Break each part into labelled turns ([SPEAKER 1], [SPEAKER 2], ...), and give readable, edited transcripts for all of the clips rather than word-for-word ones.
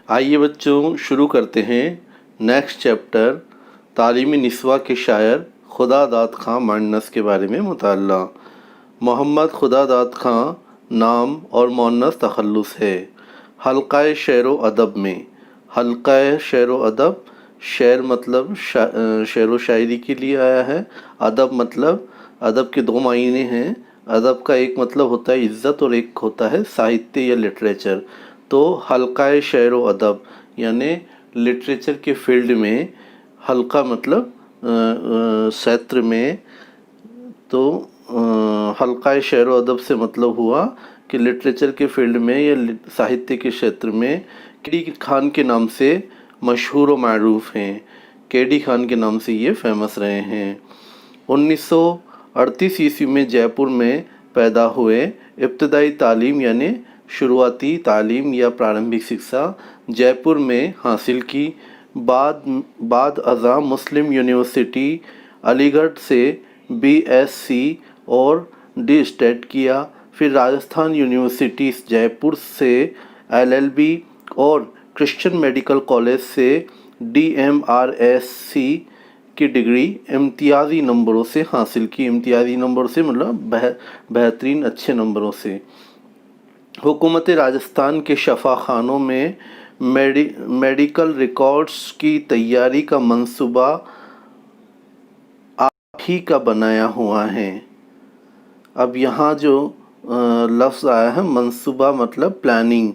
[SPEAKER 1] آئیے بچوں شروع کرتے ہیں نیکسٹ چیپٹر تعلیمی نسواں کے شاعر خدا داد خاں مؤنث کے بارے میں مطالعہ۔ محمد خدا داد خاں نام اور مؤنث تخلص ہے۔ حلقہ شعر و ادب میں، حلقہ شعر و ادب، شعر مطلب شعر و شاعری کے لیے آیا ہے، ادب مطلب ادب کے دو معنی ہیں۔ ادب کا ایک مطلب ہوتا ہے عزت اور ایک ہوتا ہے ساہتیہ یا لٹریچر۔ تو حلقہ شعر و ادب یعنی لٹریچر کے فیلڈ میں، حلقہ مطلب سیتر میں، تو حلقہ شعر و ادب سے مطلب ہوا کہ لٹریچر کے فیلڈ میں یا ساہتیہ کے شیتر میں کے ڈی خان کے نام سے مشہور و معروف ہیں۔ کے ڈی خان کے نام سے یہ فیمس رہے ہیں۔ 1938 عیسوی میں جے پور میں پیدا ہوئے۔ ابتدائی تعلیم یعنی شروعاتی تعلیم یا پرارمبھک شکشا جے پور میں حاصل کی۔ بعد ازاں مسلم یونیورسٹی علی گڑھ سے بی ایس سی اور ڈی اسٹیٹ کیا، پھر راجستھان یونیورسٹی جے پور سے ایل ایل بی اور کرسچن میڈیکل کالج سے D M R S C کی ڈگری امتیازی نمبروں سے حاصل کی۔ امتیازی نمبر سے مطلب بہترین اچھے نمبروں سے۔ حکومت راجستھان کے شفا خانوں میں میڈیکل ریکارڈز کی تیاری کا منصوبہ آپ ہی کا بنایا ہوا ہے۔ اب یہاں جو لفظ آیا ہے منصوبہ مطلب پلاننگ،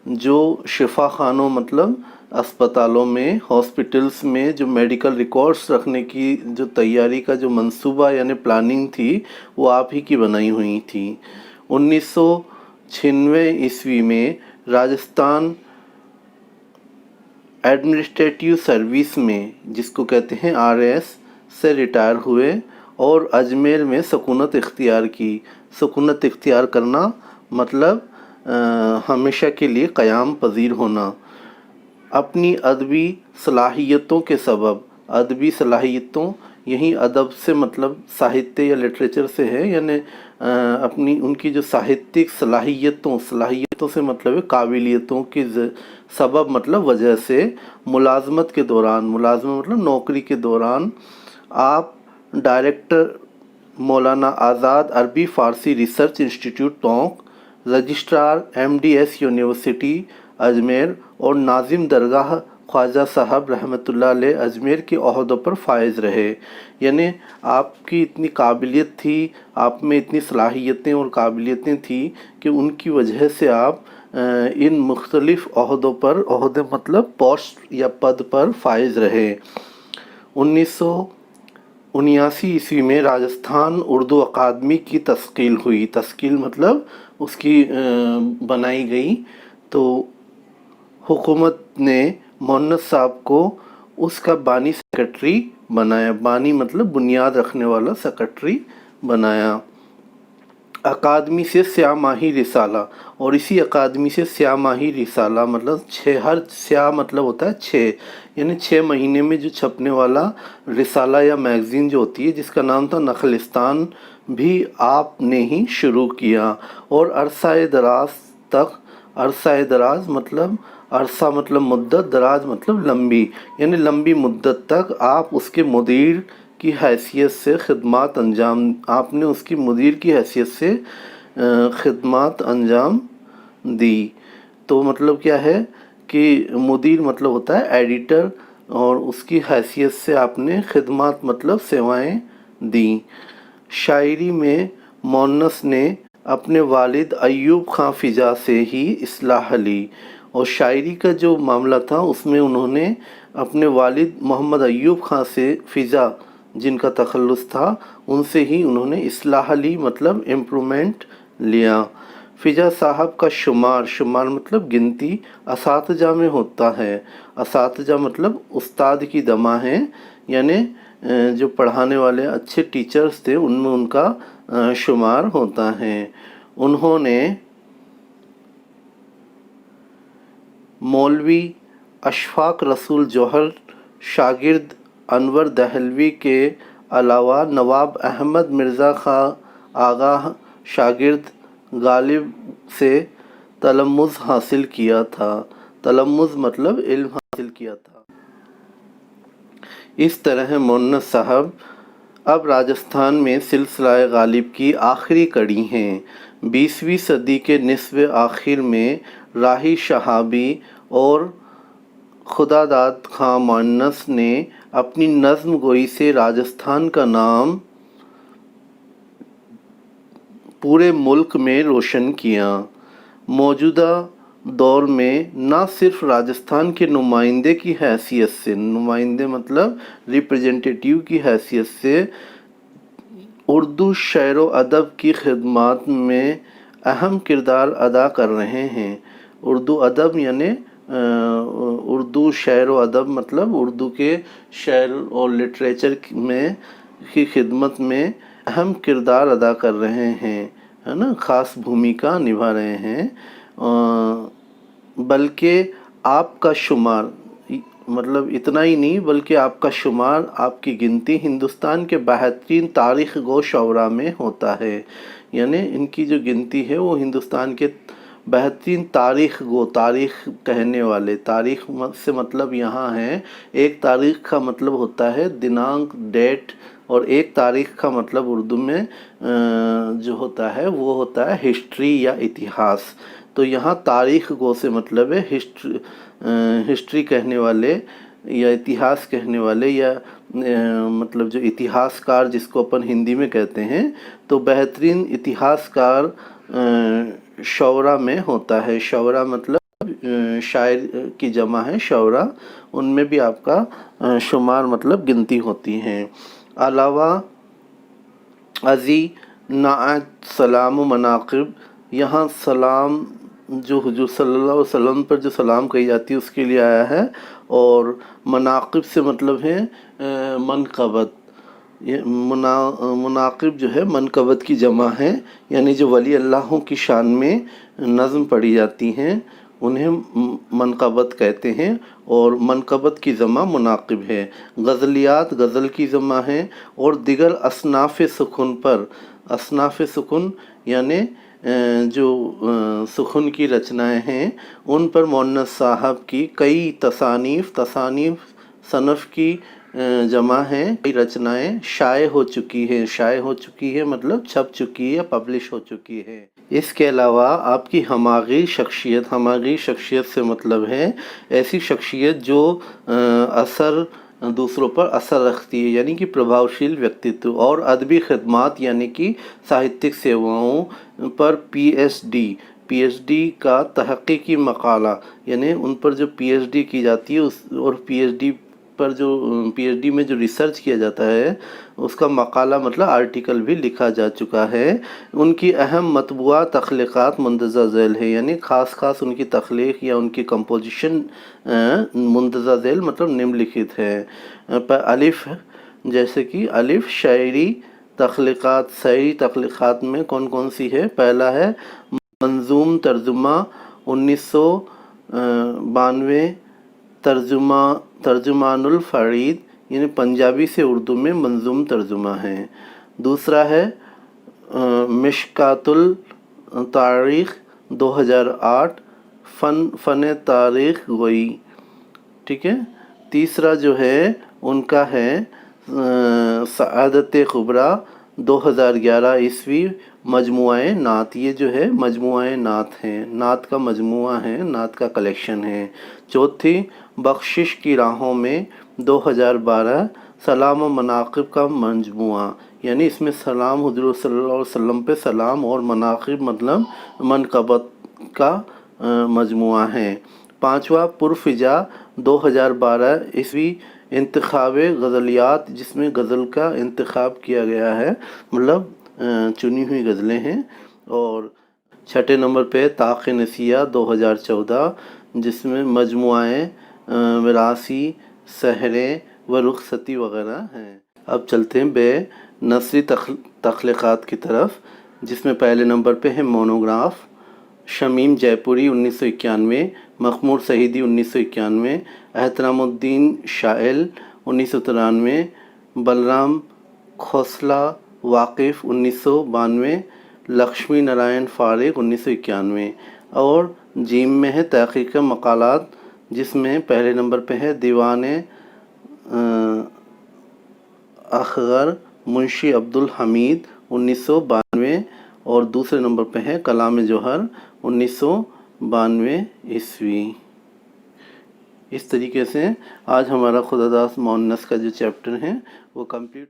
[SPEAKER 1] جو شفا خانوں مطلب اسپتالوں میں، ہاسپٹلس میں جو میڈیکل ریکارڈز رکھنے کی جو تیاری کا جو منصوبہ یعنی پلاننگ تھی وہ آپ ہی کی بنائی ہوئی تھی۔ 1996 عیسوی میں راجستھان ایڈمنسٹریٹو سروس میں، جس کو کہتے ہیں آر ایس، سے ریٹائر ہوئے اور اجمیر میں سکونت اختیار کی۔ سکونت اختیار کرنا مطلب ہمیشہ کے لیے قیام پذیر ہونا۔ اپنی ادبی صلاحیتوں کے سبب، ادبی صلاحیتوں یہی ادب سے مطلب ساہتیہ یا لٹریچر سے ہے، یعنی اپنی ان کی جو ساہتک صلاحیتوں سے مطلب ہے قابلیتوں کے سبب مطلب وجہ سے ملازمت کے دوران، ملازمت مطلب نوکری کے دوران، آپ ڈائریکٹر مولانا آزاد عربی فارسی research institute Tonk, registrar M D S university Ajmer اور ناظم درگاہ خواجہ صاحب رحمۃ اللہ علیہ اجمیر کے عہدوں پر فائز رہے۔ یعنی آپ کی اتنی قابلیت تھی، آپ میں اتنی صلاحیتیں اور قابلیتیں تھیں کہ ان کی وجہ سے آپ ان مختلف عہدوں پر، عہدے مطلب پوسٹ یا پد پر فائز رہے۔ 1979 عیسوی میں راجستھان اردو اکادمی کی تشکیل ہوئی۔ تشکیل مطلب اس کی بنائی گئی، تو حکومت نے مؤنث صاحب کو اس کا بانی سیکرٹری بنایا۔ بانی مطلب بنیاد رکھنے والا، سیکرٹری بنایا۔ اکادمی سے سیاہ ماہی رسالہ، اور اسی اکادمی سے سیاہ ماہی رسالہ مطلب ہر سیاہ مطلب ہوتا ہے 6، یعنی 6 مہینے میں جو چھپنے والا رسالہ یا میگزین جو ہوتی ہے، جس کا نام تھا نخلستان، بھی آپ نے ہی شروع کیا۔ اور عرصہ دراز مطلب عرصہ مطلب مدت، دراز مطلب لمبی، یعنی لمبی مدت تک آپ اس کے مدیر کی حیثیت سے خدمات انجام، آپ نے اس کی مدیر کی حیثیت سے خدمات انجام دی۔ تو مطلب کیا ہے کہ مدیر مطلب ہوتا ہے ایڈیٹر، اور اس کی حیثیت سے آپ نے خدمات مطلب سیوائیں دیں۔ شاعری میں مؤنث نے اپنے والد ایوب خاں فضا سے ہی اصلاح لی، اور شاعری کا جو معاملہ تھا اس میں انہوں نے اپنے والد محمد ایوب خاں سے فضا، جن کا تخلص تھا، ان سے ہی انہوں نے اصلاح لی مطلب امپرومنٹ لیا۔ فضا صاحب کا شمار مطلب گنتی اساتذہ میں ہوتا ہے۔ اساتذہ مطلب استاد کی دمہ ہیں، یعنی جو پڑھانے والے اچھے ٹیچرز تھے ان میں ان کا شمار ہوتا ہے۔ انہوں نے مولوی اشفاق رسول جوہر شاگرد انور دہلوی کے علاوہ نواب احمد مرزا خاں آغا شاگرد غالب سے تلمذ حاصل کیا تھا۔ تلمذ مطلب علم حاصل کیا تھا۔ اس طرح مونس صاحب اب راجستھان میں سلسلہ غالب کی آخری کڑی ہیں۔ 20ویں صدی کے نصف آخر میں راہی شہابی اور خداداد خاں مونس نے اپنی نظم گوئی سے راجستھان کا نام پورے ملک میں روشن کیا۔ موجودہ دور میں نہ صرف راجستھان کے نمائندے کی حیثیت سے، نمائندے مطلب ریپریزنٹیٹیو کی حیثیت سے، اردو شعر و ادب کی خدمات میں اہم کردار ادا کر رہے ہیں۔ اردو ادب یعنی اردو شعر و ادب مطلب اردو کے شعر اور لٹریچر میں کی خدمت میں اہم کردار ادا کر رہے ہیں، ہے نا، خاص بھومیکا نبھا رہے ہیں۔ بلکہ آپ کا شمار مطلب اتنا ہی نہیں بلکہ آپ کا شمار، آپ کی گنتی ہندوستان کے بہترین تاریخ گو شعراء میں ہوتا ہے۔ یعنی ان کی جو گنتی ہے وہ ہندوستان کے بہترین تاریخ گو، تاریخ کہنے والے، تاریخ سے مطلب یہاں ہے ایک تاریخ کا مطلب ہوتا ہے دنانک، ڈیٹ، اور ایک تاریخ کا مطلب اردو میں جو ہوتا ہے وہ ہوتا ہے ہسٹری یا اتہاس۔ تو یہاں تاریخ گو سے مطلب ہے ہسٹری کہنے والے یا اتہاس کہنے والے، یا مطلب جو اتہاس کار جس کو اپن ہندی میں کہتے ہیں، تو بہترین اتہاس کار شعراء میں ہوتا ہے۔ شعراء مطلب شاعر کی جمع ہے شعراء، ان میں بھی آپ کا شمار مطلب گنتی ہوتی ہیں۔ علاوہ ازیں نعت، سلام و مناقب، یہاں سلام جو حضور صلی اللہ علیہ وسلم پر جو سلام کہی جاتی ہے اس کے لیے آیا ہے، اور مناقب سے مطلب ہے منقبت۔ مناقب جو ہے منقبت کی جمع ہے، یعنی جو ولی اللہ کی شان میں نظم پڑھی جاتی ہیں انہیں منقبت کہتے ہیں، اور منقبت کی جمع مناقب ہے۔ غزلیات غزل کی جمع ہے، اور دیگر اصناف سخن پر، اصناف سخن یعنی جو سخن کی رچنائیں ہیں ان پر مونس صاحب کی کئی تصانیف صنف کی جمع ہیں، کئی رچنائیں شائع ہو چکی ہیں۔ شائع ہو چکی ہے مطلب چھپ چکی ہے، پبلش ہو چکی ہے۔ اس کے علاوہ آپ کی ہماغی شخصیت، ہماغی شخصیت سے مطلب ہے ایسی شخصیت جو اثر دوسروں پر اثر رکھتی ہے، یعنی کہ پربھاوشیل ویکتتو، اور ادبی خدمات یعنی کہ ساہتک سیواؤں پر پی ایچ ڈی کا تحقیقی مقالہ، یعنی ان پر جو پی ایچ ڈی کی جاتی ہے اور پی ایچ ڈی پر جو پی ایچ ڈی میں جو ریسرچ کیا جاتا ہے اس کا مقالہ مطلب آرٹیکل بھی لکھا جا چکا ہے۔ ان کی اہم مطبوعہ تخلیقات مندرجہ ذیل ہے، یعنی خاص ان کی تخلیق یا ان کی کمپوزیشن مندرجہ ذیل مطلب نمنلکھت ہے۔ الف جیسے کہ الف شعری تخلیقات میں کون سی ہے؟ پہلا ہے منظوم ترجمہ 1992، ترجمان الفرید، یعنی پنجابی سے اردو میں منظوم ترجمہ ہے۔ دوسرا ہے مشکات التاریخ 2008، فن تاریخ گوئی، ٹھیک ہے۔ تیسرا جو ہے ان کا ہے سعادت کبریٰ 2011 عیسوی، مجموعہ نعت، یہ جو ہے مجموعہ نعت ہے، نعت کا مجموعہ ہے، نعت کا کلیکشن ہے۔ چوتھی بخشش کی راہوں میں 2012، سلام و مناقب کا مجموعہ، یعنی اس میں سلام حضور صلی اللہ علیہ وسلم پہ سلام، اور مناقب مطلب منقبت کا مجموعہ ہے۔ پانچواں پرفجا 2012 عیسوی، انتخاب غزلیات، جس میں غزل کا انتخاب کیا گیا ہے، مطلب چنی ہوئی غزلیں ہیں۔ اور چھٹے نمبر پہ طاق نسیہ 2014، جس میں مجموعہ وراثی، سحریں و رخصتی وغیرہ ہیں۔ اب چلتے ہیں بے نثری تخلیقات کی طرف، جس میں پہلے نمبر پہ ہے مونوگراف، شمیم جے پوری 1991، مخمور سعیدی 1991، احترام الدین شائل 1993، بلرام کھوسلا واقف 1992، لکشمی نارائن فارغ 1991۔ اور جیم میں ہے تحقیق مقالات، جس میں پہلے نمبر پہ ہے دیوان اخگر منشی عبدالحمید 1992، اور دوسرے نمبر پہ ہے کلام جوہر 1992 عیسوی۔ اس طریقے سے آج ہمارا خدا داس مؤنث کا جو چیپٹر ہے وہ کمپلیٹ